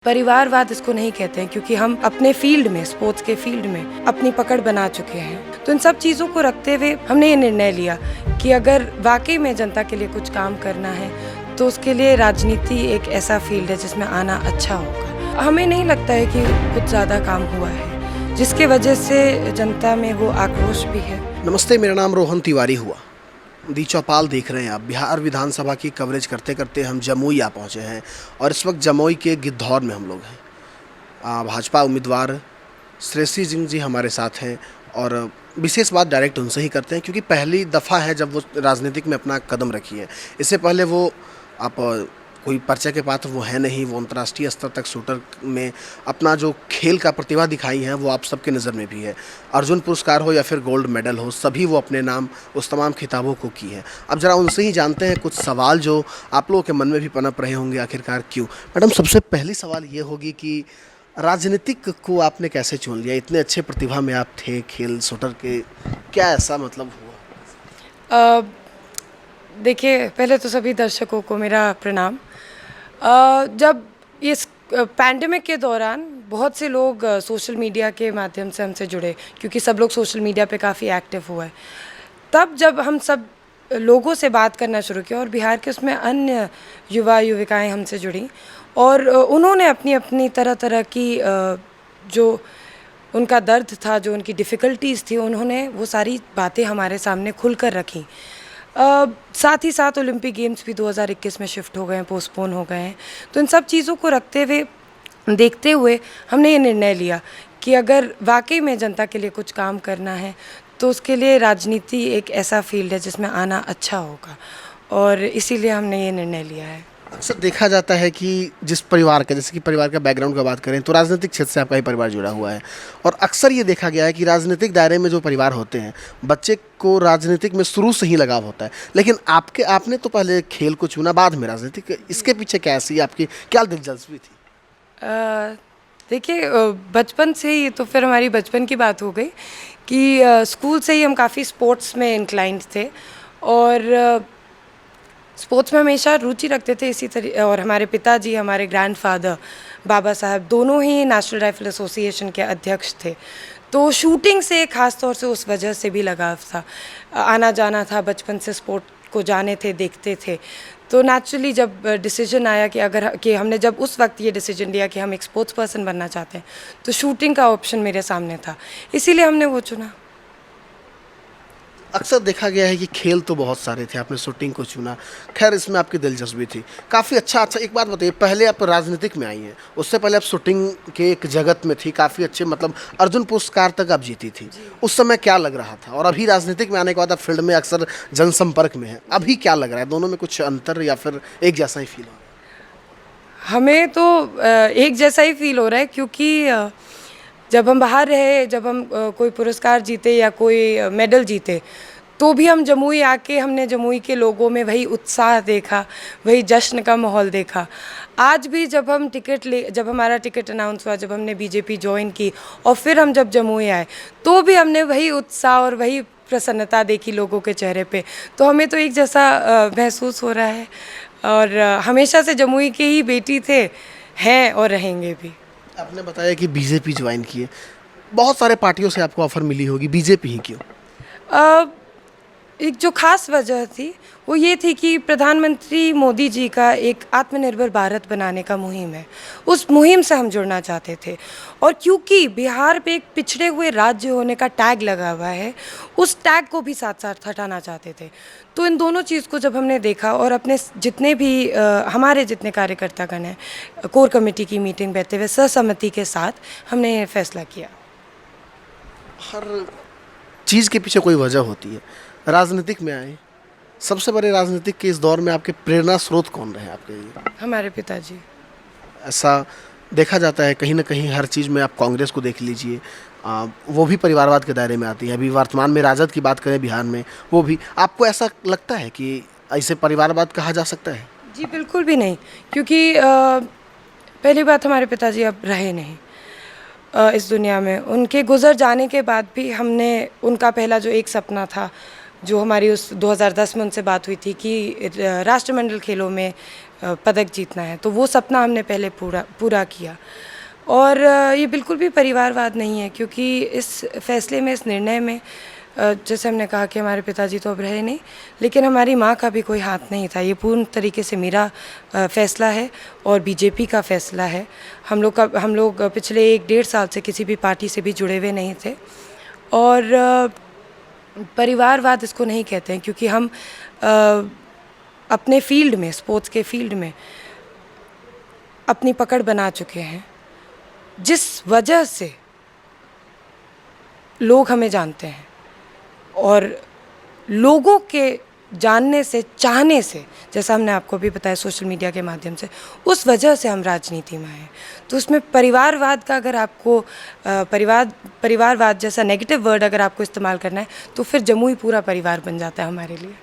परिवारवाद इसको नहीं कहते हैं क्योंकि हम अपने फील्ड में, स्पोर्ट्स के फील्ड में अपनी पकड़ बना चुके हैं। तो इन सब चीज़ों को रखते हुए हमने ये निर्णय लिया कि अगर वाकई में जनता के लिए कुछ काम करना है तो उसके लिए राजनीति एक ऐसा फील्ड है जिसमें आना अच्छा होगा। हमें नहीं लगता है कि कुछ ज़्यादा काम हुआ है जिसके वजह से जनता में वो आक्रोश भी है। नमस्ते, मेरा नाम रोहन तिवारी हुआ। दी चौपाल देख रहे हैं आप। बिहार विधानसभा की कवरेज करते करते हम जमुई आ पहुँचे हैं और इस वक्त जमुई के गिद्धौर में हम लोग हैं। भाजपा उम्मीदवार श्रेयसी सिंह जी हमारे साथ हैं और विशेष बात डायरेक्ट उनसे ही करते हैं क्योंकि पहली दफ़ा है जब वो राजनीतिक में अपना कदम रखी है। इससे पहले वो आप कोई परिचय के पात्र वो है नहीं। वो अंतर्राष्ट्रीय स्तर तक शूटर में अपना जो खेल का प्रतिभा दिखाई है वो आप सबके नज़र में भी है। अर्जुन पुरस्कार हो या फिर गोल्ड मेडल हो, सभी वो अपने नाम उस तमाम खिताबों को की है। अब ज़रा उनसे ही जानते हैं कुछ सवाल जो आप लोगों के मन में भी पनप रहे होंगे, आखिरकार क्यों। मैडम, सबसे पहली सवाल ये होगी कि राजनीतिक को आपने कैसे चुन लिया? इतने अच्छे प्रतिभा में आप थे, खेल शूटर के, क्या ऐसा मतलब हुआ? देखिए, पहले तो सभी दर्शकों को मेरा प्रणाम। जब इस पैंडेमिक के दौरान बहुत से लोग सोशल मीडिया के माध्यम से हमसे जुड़े क्योंकि सब लोग सोशल मीडिया पे काफ़ी एक्टिव हुए, तब जब हम सब लोगों से बात करना शुरू किया और बिहार के उसमें अन्य युवा युविकाएं हमसे जुड़ी और उन्होंने अपनी अपनी तरह तरह की जो उनका दर्द था, जो उनकी डिफ़िकल्टीज़ थी, उन्होंने वो सारी बातें हमारे सामने खुलकर रखी। साथ ही साथ ओलंपिक गेम्स भी 2021 में शिफ्ट हो गए हैं, पोस्टपोन हो गए हैं। तो इन सब चीज़ों को रखते हुए, देखते हुए हमने ये निर्णय लिया कि अगर वाकई में जनता के लिए कुछ काम करना है तो उसके लिए राजनीति एक ऐसा फील्ड है जिसमें आना अच्छा होगा और इसीलिए हमने ये निर्णय लिया है। अक्सर देखा जाता है कि जिस परिवार का, जैसे कि परिवार का बैकग्राउंड का बात करें तो राजनीतिक क्षेत्र से आपका ही परिवार जुड़ा हुआ है और अक्सर ये देखा गया है कि राजनीतिक दायरे में जो परिवार होते हैं, बच्चे को राजनीतिक में शुरू से ही लगाव होता है। लेकिन आपने तो पहले खेल को चुना, बाद में राजनीतिक। इसके पीछे कैसी आपकी क्या दिलचस्पी थी? देखिए, बचपन से ही, तो फिर हमारी बचपन की बात हो गई कि स्कूल से ही हम काफ़ी स्पोर्ट्स में इंक्लाइंड थे और स्पोर्ट्स में हमेशा रुचि रखते थे इसी तरह। और हमारे पिताजी, हमारे ग्रैंडफादर बाबा साहब, दोनों ही नेशनल राइफल एसोसिएशन के अध्यक्ष थे। तो शूटिंग से ख़ास तौर से उस वजह से भी लगाव था, आना जाना था, बचपन से स्पोर्ट को जाने थे, देखते थे। तो नेचुरली जब डिसीजन आया कि हमने जब उस वक्त ये डिसीजन लिया कि हम एक स्पोर्ट्स पर्सन बनना चाहते हैं तो शूटिंग का ऑप्शन मेरे सामने था, इसीलिए हमने वो चुना। अक्सर देखा गया है कि खेल तो बहुत सारे थे, आपने शूटिंग को चुना। खैर, इसमें आपकी दिलचस्पी थी काफ़ी। अच्छा, एक बात बताइए, पहले आप राजनीतिक में आई हैं, उससे पहले आप शूटिंग के एक जगत में थी, काफ़ी अच्छे, मतलब अर्जुन पुरस्कार तक आप जीती थी। उस समय क्या लग रहा था? और अभी राजनीतिक में आने के बाद आप फील्ड में अक्सर जनसंपर्क में हैं, अभी क्या लग रहा है? दोनों में कुछ अंतर या फिर एक जैसा ही फील हो रहा है? हमें तो एक जैसा ही फील हो रहा है क्योंकि जब हम बाहर रहे, जब हम कोई पुरस्कार जीते या कोई मेडल जीते, तो भी हम जमुई आके हमने जमुई के लोगों में वही उत्साह देखा, वही जश्न का माहौल देखा। आज भी जब हमारा टिकट अनाउंस हुआ, जब हमने बीजेपी ज्वाइन की और फिर हम जब जमुई आए, तो भी हमने वही उत्साह और वही प्रसन्नता देखी लोगों के चेहरे पे। तो हमें तो एक जैसा महसूस हो रहा है और हमेशा से जमुई के ही बेटी थे, हैं और रहेंगे भी। आपने बताया कि बीजेपी ज्वाइन किए, बहुत सारे पार्टियों से आपको ऑफर मिली होगी, बीजेपी ही क्यों? एक जो खास वजह थी वो ये थी कि प्रधानमंत्री मोदी जी का एक आत्मनिर्भर भारत बनाने का मुहिम है, उस मुहिम से हम जुड़ना चाहते थे। और क्योंकि बिहार पे एक पिछड़े हुए राज्य होने का टैग लगा हुआ है, उस टैग को भी साथ साथ हटाना चाहते थे। तो इन दोनों चीज़ को जब हमने देखा और अपने जितने भी हमारे जितने कार्यकर्तागण हैं, कोर कमेटी की मीटिंग बैठते हुए सहसम्मति के साथ हमने ये फैसला किया। हर चीज़ के पीछे कोई वजह होती है। राजनीतिक में आए, सबसे बड़े राजनीतिक के इस दौर में आपके प्रेरणा स्रोत कौन रहे आपके लिए? हमारे पिताजी। ऐसा देखा जाता है कहीं ना कहीं हर चीज़ में। आप कांग्रेस को देख लीजिए, वो भी परिवारवाद के दायरे में आती है। अभी वर्तमान में राजद की बात करें बिहार में, वो भी। आपको ऐसा लगता है कि ऐसे परिवारवाद कहा जा सकता है? जी बिल्कुल भी नहीं, क्योंकि पहली बात, हमारे पिताजी अब रहे नहीं इस दुनिया में। उनके गुज़र जाने के बाद भी हमने उनका पहला जो एक सपना था, जो हमारी उस 2010 में उनसे बात हुई थी कि राष्ट्रमंडल खेलों में पदक जीतना है, तो वो सपना हमने पहले पूरा किया। और ये बिल्कुल भी परिवारवाद नहीं है, क्योंकि इस फैसले में, इस निर्णय में जैसे हमने कहा कि हमारे पिताजी तो अब रहे नहीं, लेकिन हमारी माँ का भी कोई हाथ नहीं था। ये पूर्ण तरीके से मेरा फैसला है और बीजेपी का फैसला है। हम लोग पिछले 1-1.5 साल से किसी भी पार्टी से भी जुड़े हुए नहीं थे। और परिवारवाद इसको नहीं कहते हैं, क्योंकि हम अपने फील्ड में, स्पोर्ट्स के फील्ड में अपनी पकड़ बना चुके हैं, जिस वजह से लोग हमें जानते हैं। और लोगों के जानने से, चाहने से, जैसा हमने आपको भी बताया सोशल मीडिया के माध्यम से, उस वजह से हम राजनीति में आए। तो उसमें परिवारवाद का अगर आपको परिवारवाद जैसा नेगेटिव वर्ड अगर आपको इस्तेमाल करना है, तो फिर जमुई पूरा परिवार बन जाता है हमारे लिए।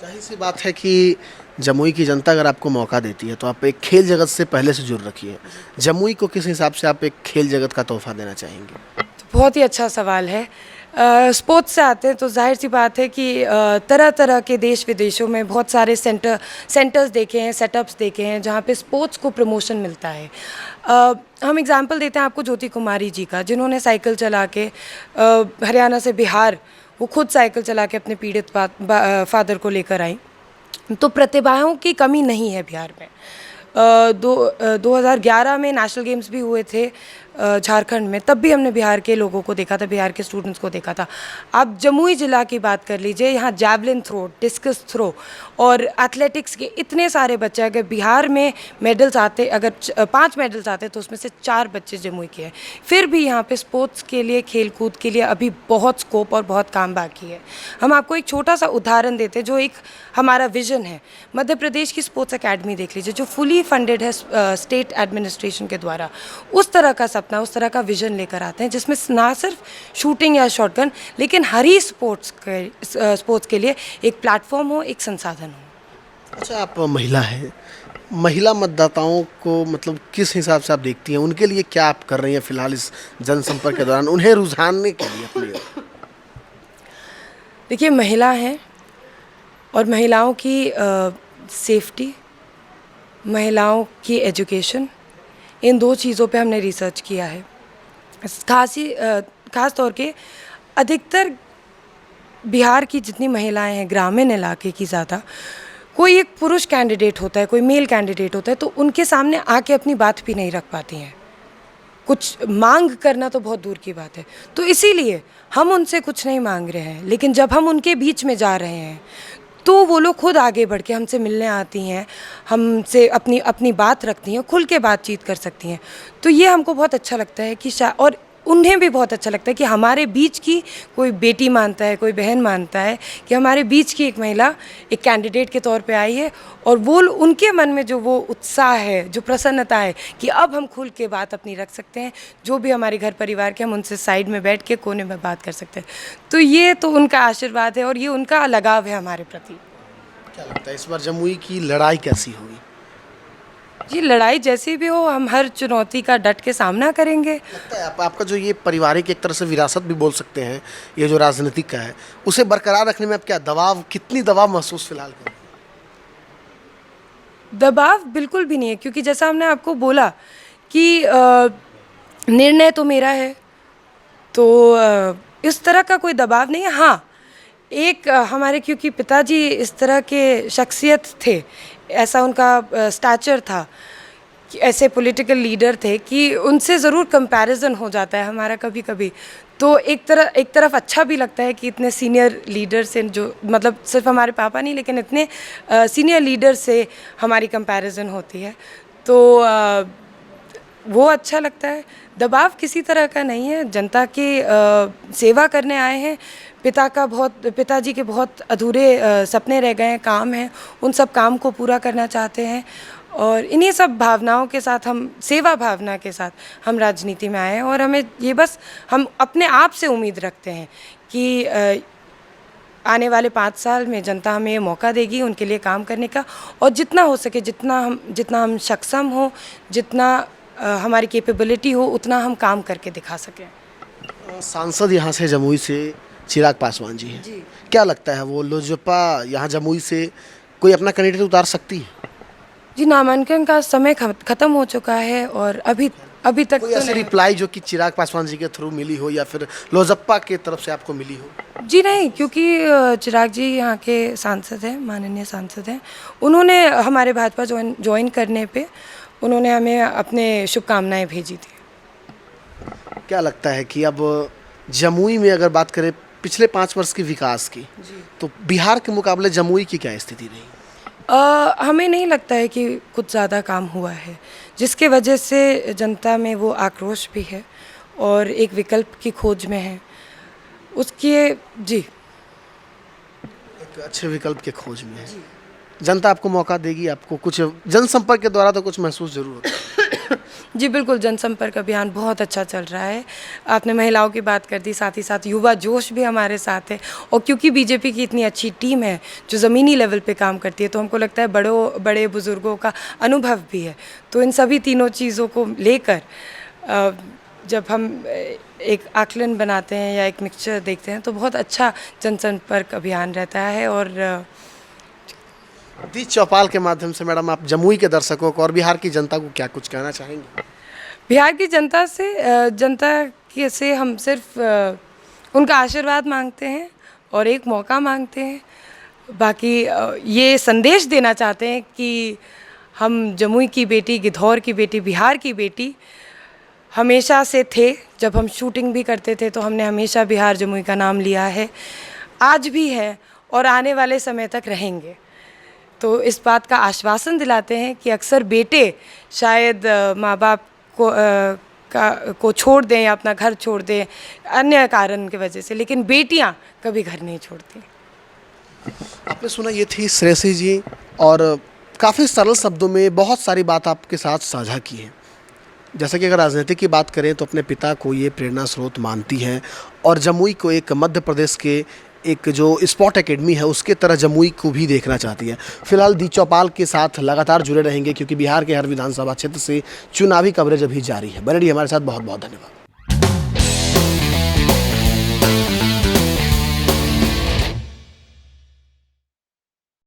जाहिर सी बात है कि जमुई की जनता अगर आपको मौका देती है तो आप एक खेल जगत से पहले से जुड़ रखी है। जमुई को किस हिसाब से आप एक खेल जगत का तोहफा देना चाहेंगे? तो बहुत ही अच्छा सवाल है। स्पोर्ट्स से आते हैं तो जाहिर सी बात है कि तरह तरह के देश विदेशों में बहुत सारे सेंटर्स देखे हैं, सेटअप्स देखे हैं, जहाँ पे स्पोर्ट्स को प्रमोशन मिलता है। हम एग्जांपल देते हैं आपको ज्योति कुमारी जी का, जिन्होंने साइकिल चला के हरियाणा से बिहार, वो खुद साइकिल चला के अपने पीड़ित फादर को लेकर आई। तो प्रतिभाओं की कमी नहीं है बिहार में। 2011 में नेशनल गेम्स भी हुए थे झारखंड में, तब भी हमने बिहार के लोगों को देखा था, बिहार के स्टूडेंट्स को देखा था। आप जमुई ज़िला की बात कर लीजिए, यहाँ जैवलिन थ्रो, डिस्कस थ्रो और एथलेटिक्स के इतने सारे बच्चे, अगर बिहार में मेडल्स आते, अगर 5 मेडल्स आते तो उसमें से 4 बच्चे जमुई के हैं। फिर भी यहाँ पे स्पोर्ट्स के लिए, खेल कूद के लिए अभी बहुत स्कोप और बहुत काम बाकी है। हम आपको एक छोटा सा उदाहरण देते हैं, जो एक हमारा विज़न है। मध्य प्रदेश की स्पोर्ट्स अकेडमी देख लीजिए, जो फुली फंडेड है स्टेट एडमिनिस्ट्रेशन के द्वारा। उस तरह का सपना, उस तरह का विज़न लेकर आते हैं, जिसमें ना सिर्फ शूटिंग या शॉटगन, लेकिन हर ही स्पोर्ट्स के लिए एक प्लेटफॉर्म हो, एक संसाधन हो। अच्छा, आप महिला हैं, महिला मतदाताओं को मतलब किस हिसाब से आप देखती हैं? उनके लिए क्या आप कर रही हैं फिलहाल इस जनसंपर्क के दौरान, उन्हें रुझाने के लिए अपने ओर? देखिए, महिला हैं और महिलाओं की सेफ्टी, महिलाओं की एजुकेशन, इन 2 चीज़ों पे हमने रिसर्च किया है। ख़ास तौर के अधिकतर बिहार की जितनी महिलाएं हैं, ग्रामीण इलाके की ज़्यादा, कोई एक पुरुष कैंडिडेट होता है, कोई मेल कैंडिडेट होता है, तो उनके सामने आके अपनी बात भी नहीं रख पाती हैं। कुछ मांग करना तो बहुत दूर की बात है। तो इसीलिए हम उनसे कुछ नहीं मांग रहे हैं, लेकिन जब हम उनके बीच में जा रहे हैं तो वो लोग खुद आगे बढ़ के हमसे मिलने आती हैं, हमसे अपनी बात रखती हैं, खुल के बातचीत कर सकती हैं। तो ये हमको बहुत अच्छा लगता है कि और उन्हें भी बहुत अच्छा लगता है कि हमारे बीच की कोई बेटी मानता है, कोई बहन मानता है कि हमारे बीच की एक महिला एक कैंडिडेट के तौर पे आई है, और वो उनके मन में जो वो उत्साह है, जो प्रसन्नता है कि अब हम खुल के बात अपनी रख सकते हैं, जो भी हमारे घर परिवार के, हम उनसे साइड में बैठ के कोने में बात कर सकते हैं। तो ये तो उनका आशीर्वाद है और ये उनका लगाव है हमारे प्रति। क्या लगता है इस बार जमुई की लड़ाई कैसी होगी? जी, लड़ाई जैसी भी हो, हम हर चुनौती का डट के सामना करेंगे। लगता है आपका जो ये पारिवारिक एक तरह से विरासत भी बोल सकते हैं, ये जो राजनीतिक का है, उसे बरकरार रखने में आप क्या कितनी दबाव महसूस फिलहाल कर? दबाव बिल्कुल भी नहीं है, क्योंकि जैसा हमने आपको बोला कि निर्णय तो मेरा है, तो इस तरह का कोई दबाव नहीं है। हाँ, एक हमारे, क्योंकि पिताजी इस तरह के शख्सियत थे, ऐसा उनका स्टैचर था, कि ऐसे पॉलिटिकल लीडर थे कि उनसे ज़रूर कंपैरिजन हो जाता है हमारा कभी कभी। तो एक तरफ अच्छा भी लगता है कि इतने सीनियर लीडर से, जो मतलब सिर्फ हमारे पापा नहीं, लेकिन इतने सीनियर लीडर से हमारी कंपैरिजन होती है, तो वो अच्छा लगता है। दबाव किसी तरह का नहीं है, जनता की सेवा करने आए हैं। पिताजी के बहुत अधूरे सपने रह गए हैं, काम हैं, उन सब काम को पूरा करना चाहते हैं, और इन्हीं सब भावनाओं के साथ, हम सेवा भावना के साथ हम राजनीति में आए हैं। और हमें ये बस, हम अपने आप से उम्मीद रखते हैं कि आने वाले 5 साल में जनता हमें ये मौका देगी उनके लिए काम करने का, और जितना हो सके, जितना हम सक्षम हो, जितना हमारी कैपेबिलिटी हो, उतना हम काम करके दिखा सकें। सांसद यहाँ से जमुई से चिराग पासवान जी हैं। क्या लगता है वो लोजपा यहाँ जमुई से कोई अपना कैंडिडेट उतार सकती है? जी, नामांकन का समय ख़त्म हो चुका है और अभी अभी तक कोई तो ऐसी नहीं। रिप्लाई जो कि चिराग पासवान जी के थ्रू मिली हो या फिर लोजप्पा के तरफ से आपको मिली हो? जी नहीं, क्योंकि चिराग जी यहाँ के सांसद हैं, माननीय सांसद हैं। उन्होंने हमारे भाजपा जॉइन करने पे उन्होंने हमें अपने शुभकामनाएं भेजी थी। क्या लगता है कि अब जमुई में अगर बात करें पिछले 5 वर्ष की विकास की, तो बिहार के मुकाबले जमुई की क्या स्थिति रही? हमें नहीं लगता है कि कुछ ज़्यादा काम हुआ है, जिसके वजह से जनता में वो आक्रोश भी है और एक विकल्प की खोज में है। उसके जी, एक अच्छे विकल्प के खोज में है। जनता आपको मौका देगी, आपको कुछ जनसंपर्क के द्वारा तो कुछ महसूस जरूर होगा। जी बिल्कुल, जनसंपर्क अभियान बहुत अच्छा चल रहा है। आपने महिलाओं की बात कर दी, साथ ही साथ युवा जोश भी हमारे साथ है और क्योंकि बीजेपी की इतनी अच्छी टीम है जो ज़मीनी लेवल पे काम करती है, तो हमको लगता है बड़े बुज़ुर्गों का अनुभव भी है। तो इन सभी तीनों चीज़ों को लेकर जब हम एक आकलन बनाते हैं या एक मिक्सचर देखते हैं तो बहुत अच्छा जनसंपर्क अभियान रहता है। और दी चौपाल के माध्यम से मैडम आप जमुई के दर्शकों को और बिहार की जनता को क्या कुछ कहना चाहेंगे? बिहार की जनता से हम सिर्फ उनका आशीर्वाद मांगते हैं और एक मौका मांगते हैं। बाकी ये संदेश देना चाहते हैं कि हम जमुई की बेटी, गिद्धौर की बेटी, बिहार की बेटी हमेशा से थे। जब हम शूटिंग भी करते थे तो हमने हमेशा बिहार जमुई का नाम लिया है, आज भी है और आने वाले समय तक रहेंगे। तो इस बात का आश्वासन दिलाते हैं कि अक्सर बेटे शायद माँ बाप को छोड़ दें या अपना घर छोड़ दें अन्य कारण की वजह से, लेकिन बेटियां कभी घर नहीं छोड़ती। आपने सुना, ये थी श्रेयसी जी और काफ़ी सरल शब्दों में बहुत सारी बात आपके साथ साझा की है। जैसा कि अगर राजनीति की बात करें तो अपने पिता को ये प्रेरणा स्रोत मानती हैं और जमुई को एक मध्य प्रदेश के एक जो स्पोर्ट एकेडमी है उसके तरह जमुई को भी देखना चाहती है। फिलहाल दी चौपाल के साथ लगातार जुड़े रहेंगे क्योंकि बिहार के हर विधानसभा क्षेत्र से चुनावी कवरेज अभी जारी है। बने रहिए हमारे साथ, बहुत बहुत धन्यवाद।